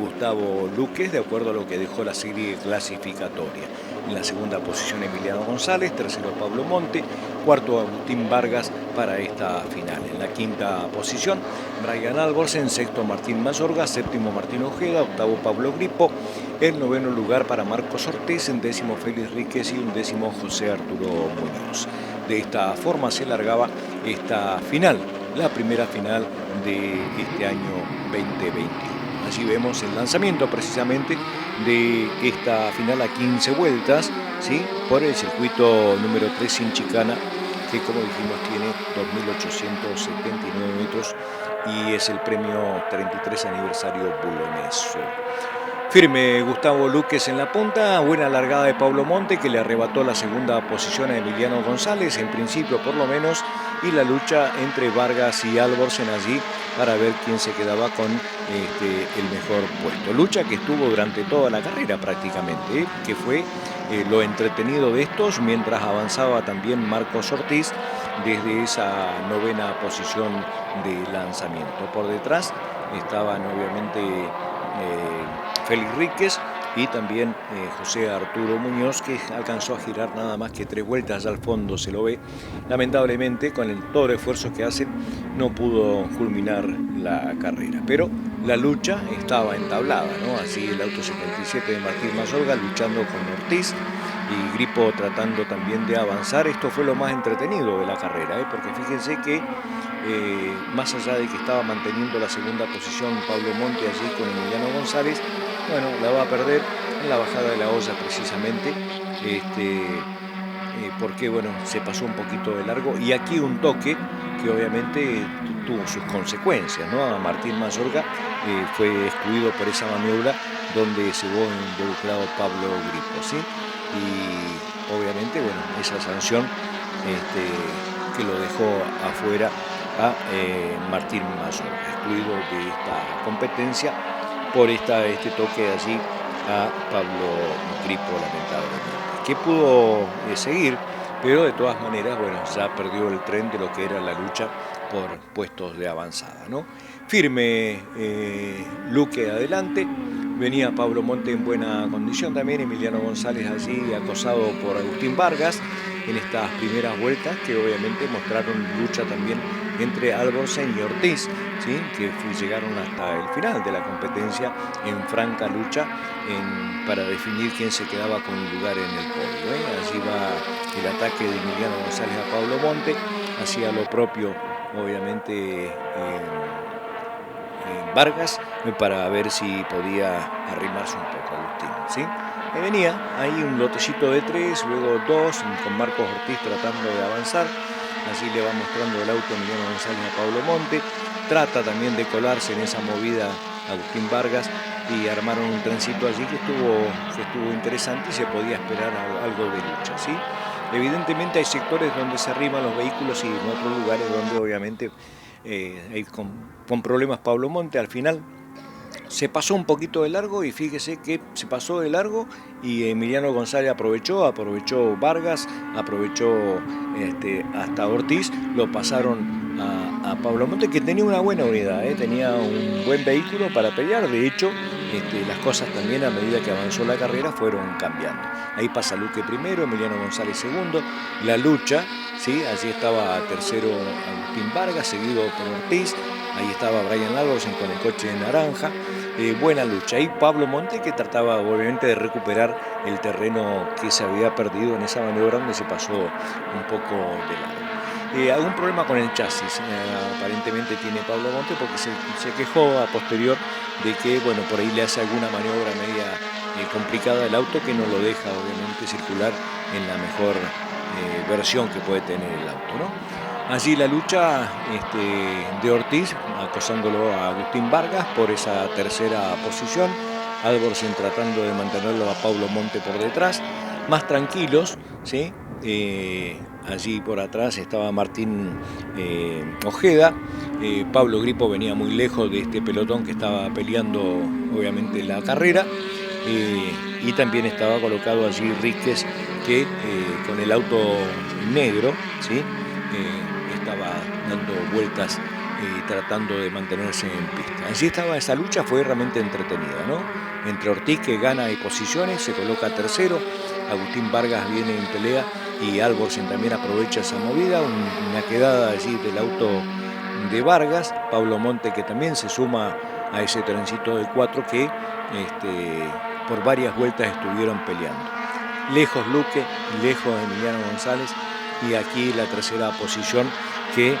Gustavo Luques, de acuerdo a lo que dejó la serie clasificatoria. En la segunda posición, Emiliano González. Tercero, Pablo Monte. Cuarto, Agustín Vargas para esta final. En la quinta posición, Brian Alborsen. Sexto, Martín Mayorga. Séptimo, Martín Ojeda. Octavo, Pablo Gripo. El noveno lugar para Marcos Ortiz. En décimo, Félix Ríquez. Y undécimo, José Arturo Muñoz. De esta forma se largaba esta final, la primera final de este año 2021. Allí vemos el lanzamiento precisamente de esta final a 15 vueltas, ¿sí? Por el circuito número 3 sin chicana, que como dijimos tiene 2.879 metros y es el premio 33 aniversario Buloneso. Firme Gustavo Luques en la punta, buena largada de Pablo Monte, que le arrebató la segunda posición a Emiliano González, en principio por lo menos, y la lucha entre Vargas y Alborsen allí para ver quién se quedaba con el mejor puesto. Lucha que estuvo durante toda la carrera prácticamente, que fue lo entretenido de estos, mientras avanzaba también Marcos Ortiz desde esa novena posición de lanzamiento. Por detrás estaban obviamente Félix Ríquez y también José Arturo Muñoz, que alcanzó a girar nada más que 3 vueltas. Allá al fondo se lo ve. Lamentablemente, con todo el esfuerzo que hacen, no pudo culminar la carrera. Pero la lucha estaba entablada, ¿no? Así el auto 77 de Martín Mayorga luchando con Ortiz y Gripo tratando también de avanzar. Esto fue lo más entretenido de la carrera, porque fíjense que más allá de que estaba manteniendo la segunda posición Pablo Monte allí con Emiliano González, bueno, la va a perder en la bajada de la olla precisamente, porque bueno, se pasó un poquito de largo, y aquí un toque que obviamente tuvo sus consecuencias, ¿no? A Martín Mayorga fue excluido por esa maniobra donde se vio involucrado Pablo Gripo, ¿sí? Y obviamente, bueno, esa sanción que lo dejó afuera a Martín Mayorga, excluido de esta competencia por este toque allí a Pablo Gripo, lamentablemente, que pudo seguir, pero de todas maneras, bueno, ya perdió el tren de lo que era la lucha por puestos de avanzada, ¿no? Firme Luque adelante, venía Pablo Monte en buena condición también, Emiliano González allí acosado por Agustín Vargas en estas primeras vueltas, que obviamente mostraron lucha también entre Alborsen y Ortiz, ¿sí? Que llegaron hasta el final de la competencia en franca lucha para definir quién se quedaba con un lugar en el podio, ¿eh? Allí va el ataque de Emiliano González a Pablo Monte, hacía lo propio obviamente Vargas, para ver si podía arrimarse un poco a Agustín, ¿sí? Venía ahí un lotecito de 3, luego 2, con Marcos Ortiz tratando de avanzar. Allí le va mostrando el auto Emiliano González a Pablo Monte. Trata también de colarse en esa movida Agustín Vargas y armaron un trencito allí que estuvo interesante y se podía esperar algo de lucha, ¿sí? Evidentemente hay sectores donde se arriman los vehículos y en otros lugares donde obviamente hay con problemas Pablo Monte. Al final se pasó un poquito de largo y fíjese que se pasó de largo y Emiliano González aprovechó Vargas, aprovechó hasta Ortiz, lo pasaron a Pablo Monte, que tenía una buena unidad, tenía un buen vehículo para pelear. De hecho, las cosas también a medida que avanzó la carrera fueron cambiando. Ahí pasa Luque primero, Emiliano González segundo, la lucha, ¿sí? Allí estaba tercero Agustín Vargas, seguido por Ortiz. Ahí estaba Brian Alborsen con el coche de naranja. Buena lucha. Ahí Pablo Monte, que trataba obviamente de recuperar el terreno que se había perdido en esa maniobra donde se pasó un poco de largo. Algún problema con el chasis aparentemente tiene Pablo Monte, porque se quejó a posterior de que, bueno, por ahí le hace alguna maniobra media complicada el auto, que no lo deja obviamente circular en la mejor versión que puede tener el auto, ¿no? Allí la lucha de Ortiz acosándolo a Agustín Vargas por esa tercera posición, Alborsen tratando de mantenerlo a Pablo Monte por detrás, más tranquilos, ¿sí? Allí por atrás estaba Martín Ojeda. Pablo Gripo venía muy lejos de este pelotón que estaba peleando obviamente la carrera, y también estaba colocado allí Ríquez, que con el auto negro, ¿sí? Estaba dando vueltas tratando de mantenerse en pista. Allí estaba esa lucha, fue realmente entretenida, ¿no? Entre Ortiz, que gana y posiciones, se coloca tercero, Agustín Vargas viene en pelea y Alborsen también aprovecha esa movida, una quedada allí del auto de Vargas, Pablo Monte, que también se suma a ese trencito de 4 que por varias vueltas estuvieron peleando. Lejos Luque, lejos Emiliano González, y aquí la tercera posición que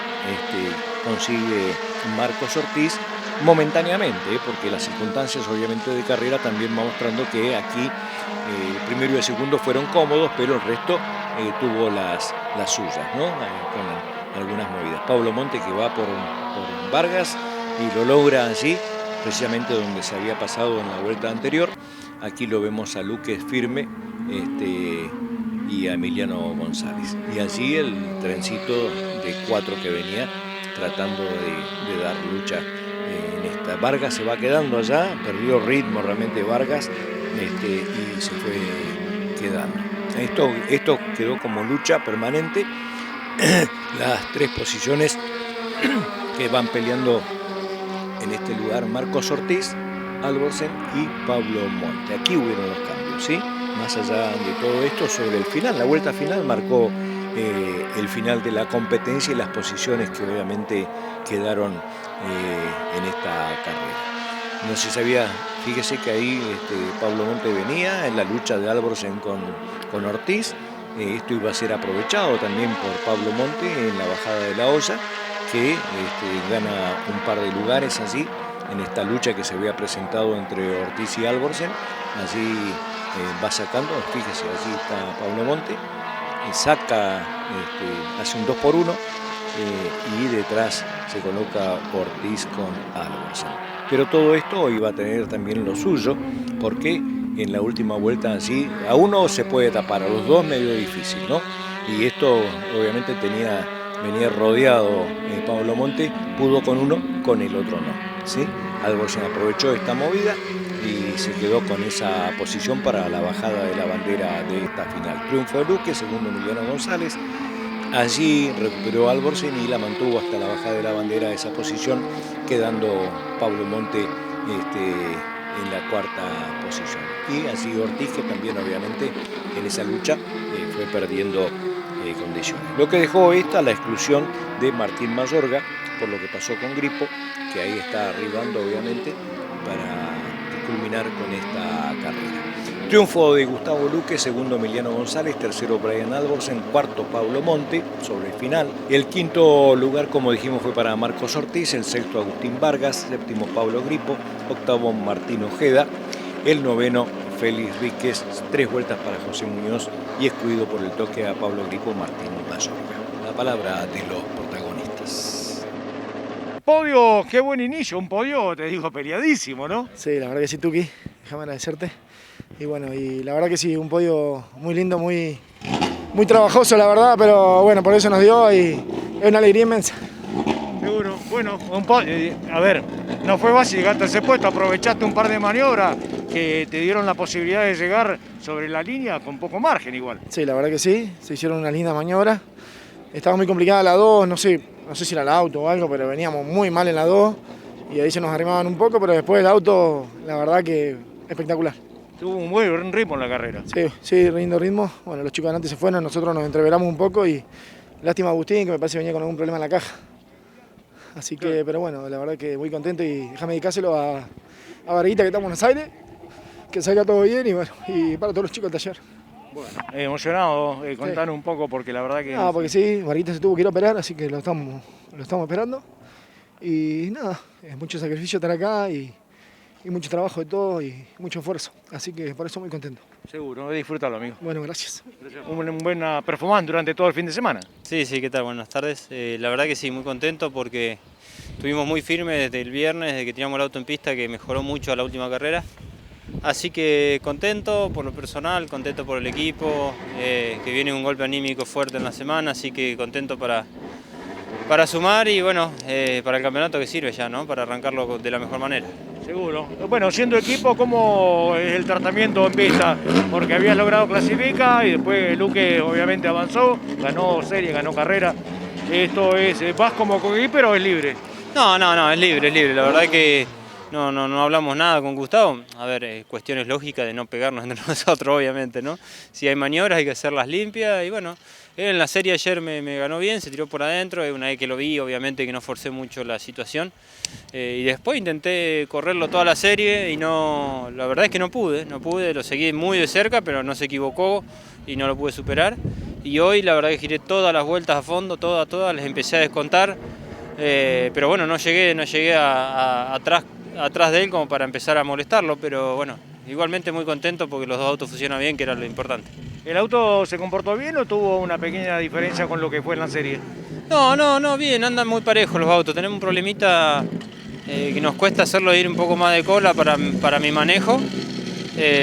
consigue Marcos Ortiz momentáneamente, porque las circunstancias obviamente de carrera también va mostrando que aquí el primero y el segundo fueron cómodos, pero el resto tuvo las suyas, ¿no? Con algunas movidas. Pablo Monte, que va por Vargas y lo logra allí, precisamente donde se había pasado en la vuelta anterior. Aquí lo vemos a Luque firme y a Emiliano González. Y allí el trencito de 4 que venía tratando de dar lucha en esta. Vargas se va quedando allá, perdió ritmo realmente Vargas y se fue quedando. Esto quedó como lucha permanente. Las 3 posiciones que van peleando en este lugar: Marcos Ortiz, Alborsen y Pablo Monte. Aquí hubieron los cambios, ¿sí? Más allá de todo esto, sobre el final, la vuelta final marcó el final de la competencia y las posiciones que obviamente quedaron en esta carrera. No se sabía, fíjese que ahí Pablo Monte venía en la lucha de Alborsen con Ortiz. Esto iba a ser aprovechado también por Pablo Monte en la bajada de la olla, que gana un par de lugares allí en esta lucha que se había presentado entre Ortiz y Alborsen. Allí va sacando, fíjese, allí está Pablo Monte, saca, hace un 2 por 1 y detrás se coloca Ortiz con Alborsen. Pero todo esto iba a tener también lo suyo, porque en la última vuelta allí a uno se puede tapar, a los dos medio difícil, ¿no? Y esto obviamente venía rodeado Pablo Monte, pudo con uno, con el otro no, ¿sí? Alborsen aprovechó esta movida y se quedó con esa posición para la bajada de la bandera de esta final. Triunfo de Luque, segundo Emiliano González. Allí recuperó Alborsen y la mantuvo hasta la bajada de la bandera, esa posición, quedando Pablo Monte en la 4ª posición. Y allí Ortiz, que también obviamente en esa lucha fue perdiendo condiciones. Lo que dejó la exclusión de Martín Mayorga, por lo que pasó con Gripo, que ahí está arribando obviamente para culminar con esta carrera. Triunfo de Gustavo Luque, segundo Emiliano González, tercero Brian Alborsen, cuarto Pablo Monte sobre el final. El 5º lugar, como dijimos, fue para Marcos Ortiz, el 6º Agustín Vargas, 7º Pablo Gripo, 8º Martín Ojeda, el 9º Félix Ríquez, 3 vueltas para José Muñoz y excluido por el toque a Pablo Gripo Martín Mayorga. La palabra de los protagonistas. Podio, qué buen inicio, un podio, te digo, peleadísimo, ¿no? Sí, la verdad que sí, Tuki, déjame agradecerte. Y bueno, y la verdad que sí, un podio muy lindo, muy trabajoso, la verdad, pero bueno, por eso nos dio y es una alegría inmensa. Seguro, bueno, un podio, a ver, no fue fácil llegar a ese puesto, aprovechaste un par de maniobras que te dieron la posibilidad de llegar sobre la línea con poco margen igual. Sí, la verdad que sí, se hicieron unas lindas maniobras. Estaba muy complicada la 2, no sé si era el auto o algo, pero veníamos muy mal en la 2 y ahí se nos arrimaban un poco, pero después el auto, la verdad que espectacular. Tuvo un buen ritmo en la carrera. Sí, lindo ritmo. Bueno, los chicos adelante se fueron, nosotros nos entreveramos un poco y lástima a Agustín, que me parece que venía con algún problema en la caja. Así que, pero bueno, la verdad que muy contento y déjame dedicárselo a Varguita, que está en Buenos Aires, que salga todo bien y bueno, y para todos los chicos del taller. Bueno, emocionado, contanos un poco porque la verdad que... No, porque sí, Varguita se tuvo que ir a operar, así que lo estamos esperando. Y nada, es mucho sacrificio estar acá y mucho trabajo de todo y mucho esfuerzo. Así que por eso muy contento. Seguro, disfrútalo, amigo. Bueno, gracias. Una buena performance durante todo el fin de semana. Sí, ¿qué tal? Buenas tardes. La verdad que sí, muy contento porque estuvimos muy firmes desde el viernes, desde que tiramos el auto en pista, que mejoró mucho a la última carrera. Así que contento por lo personal, contento por el equipo, que viene un golpe anímico fuerte en la semana, así que contento para sumar y bueno, para el campeonato que sirve ya, ¿no? Para arrancarlo de la mejor manera. Seguro. Bueno, siendo equipo, ¿cómo es el tratamiento en pista? Porque habías logrado clasificar y después Luque obviamente avanzó, ganó serie, ganó carrera. Esto es, ¿vas como coequipero o es libre? No, es libre, es libre. La verdad que no hablamos nada con Gustavo. A ver, cuestiones lógicas de no pegarnos entre nosotros, obviamente, ¿no? Si hay maniobras hay que hacerlas limpias y bueno, él en la serie ayer me ganó bien, se tiró por adentro, una vez que lo vi, obviamente que no forcé mucho la situación. Y después intenté correrlo toda la serie y no, la verdad es que no pude, lo seguí muy de cerca, pero no se equivocó y no lo pude superar. Y hoy la verdad que giré todas las vueltas a fondo, todas, les empecé a descontar, pero bueno, no llegué atrás de él como para empezar a molestarlo, pero bueno, igualmente muy contento porque los dos autos funcionan bien, que era lo importante. ¿El auto se comportó bien o tuvo una pequeña diferencia con lo que fue en la serie? No, bien, andan muy parejos los autos. Tenemos un problemita que nos cuesta hacerlo ir un poco más de cola para mi manejo.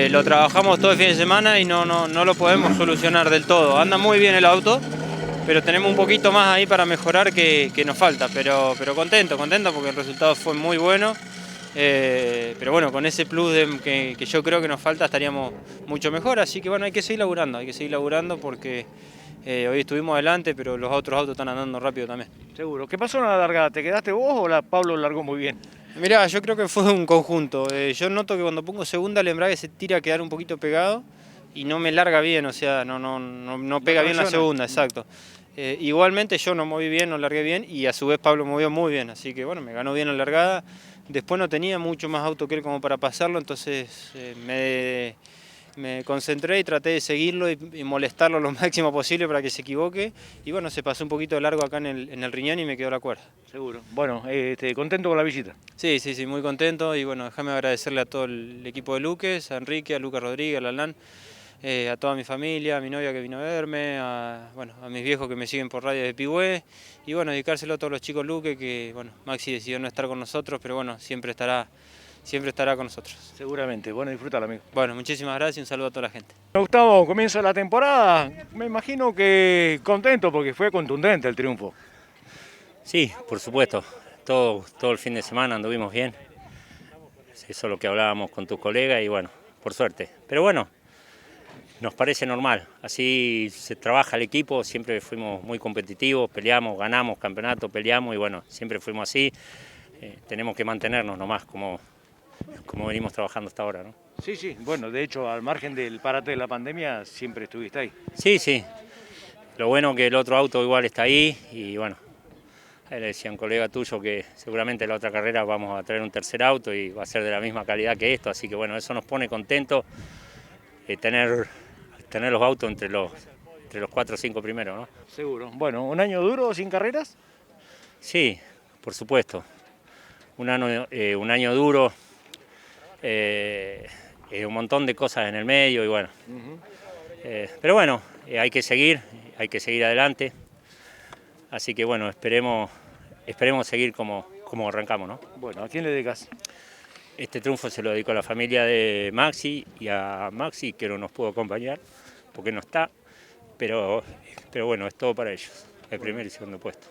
Lo trabajamos todo el fin de semana y no lo podemos solucionar del todo. Anda muy bien el auto, pero tenemos un poquito más ahí para mejorar que nos falta. Pero contento porque el resultado fue muy bueno. Pero bueno, con ese plus que yo creo que nos falta estaríamos mucho mejor, así que bueno, hay que seguir laburando porque hoy estuvimos adelante, pero los otros autos están andando rápido también. Seguro. ¿Qué pasó en la largada? ¿Te quedaste vos o Pablo largó muy bien? Mirá, yo creo que fue un conjunto. Yo noto que cuando pongo segunda el embrague se tira a quedar un poquito pegado y no me larga bien, o sea, no pega bien la segunda, exacto. Igualmente yo no moví bien, no largué bien y a su vez Pablo movió muy bien, así que bueno, me ganó bien la largada. Después no tenía mucho más auto que él como para pasarlo, entonces me concentré y traté de seguirlo y molestarlo lo máximo posible para que se equivoque. Y bueno, se pasó un poquito de largo acá en el riñón y me quedó la cuerda. Seguro. Bueno, ¿contento con la visita? Sí, muy contento y bueno, déjame agradecerle a todo el equipo de Luques, a Enrique, a Lucas Rodríguez, a Lalán, a toda mi familia, a mi novia que vino a verme, a mis viejos que me siguen por radio de Pigüé y bueno, dedicárselo a todos los chicos Luque que bueno, Maxi decidió no estar con nosotros, pero bueno, siempre estará con nosotros. Seguramente, bueno, disfrútalo, amigo. Bueno, muchísimas gracias y un saludo a toda la gente. Gustavo, comienzo la temporada, me imagino que contento porque fue contundente el triunfo. Sí, por supuesto, todo el fin de semana anduvimos bien, eso es lo que hablábamos con tus colegas y bueno, por suerte, pero bueno, nos parece normal, así se trabaja el equipo, siempre fuimos muy competitivos, peleamos, ganamos campeonato, peleamos y bueno, siempre fuimos así, tenemos que mantenernos nomás como venimos trabajando hasta ahora, ¿no? Sí, bueno, de hecho al margen del parate de la pandemia siempre estuviste ahí. Sí, lo bueno que el otro auto igual está ahí y bueno, le decía a un colega tuyo que seguramente en la otra carrera vamos a traer un tercer auto y va a ser de la misma calidad que esto, así que bueno, eso nos pone contentos tener los autos entre los 4 o 5 primeros, ¿no? Seguro. Bueno, ¿un año duro sin carreras? Sí, por supuesto. Un año duro, un montón de cosas en el medio y bueno. Pero bueno, hay que seguir adelante. Así que bueno, esperemos seguir como arrancamos, ¿no? Bueno, ¿a quién le dedicas? Este triunfo se lo dedico a la familia de Maxi y a Maxi, que no nos pudo acompañar porque no está, pero bueno, es todo para ellos, el primer y segundo puesto.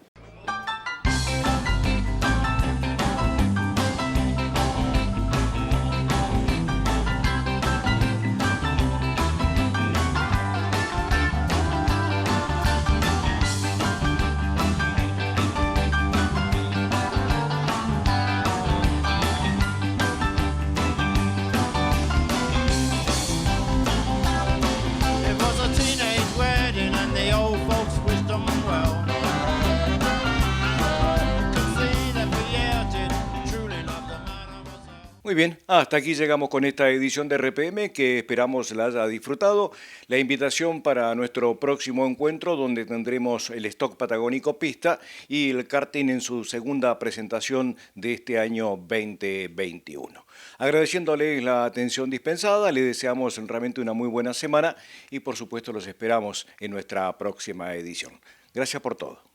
Muy bien, hasta aquí llegamos con esta edición de RPM que esperamos la haya disfrutado. La invitación para nuestro próximo encuentro donde tendremos el Stock Patagónico Pista y el karting en su segunda presentación de este año 2021. Agradeciéndoles la atención dispensada, les deseamos realmente una muy buena semana y por supuesto los esperamos en nuestra próxima edición. Gracias por todo.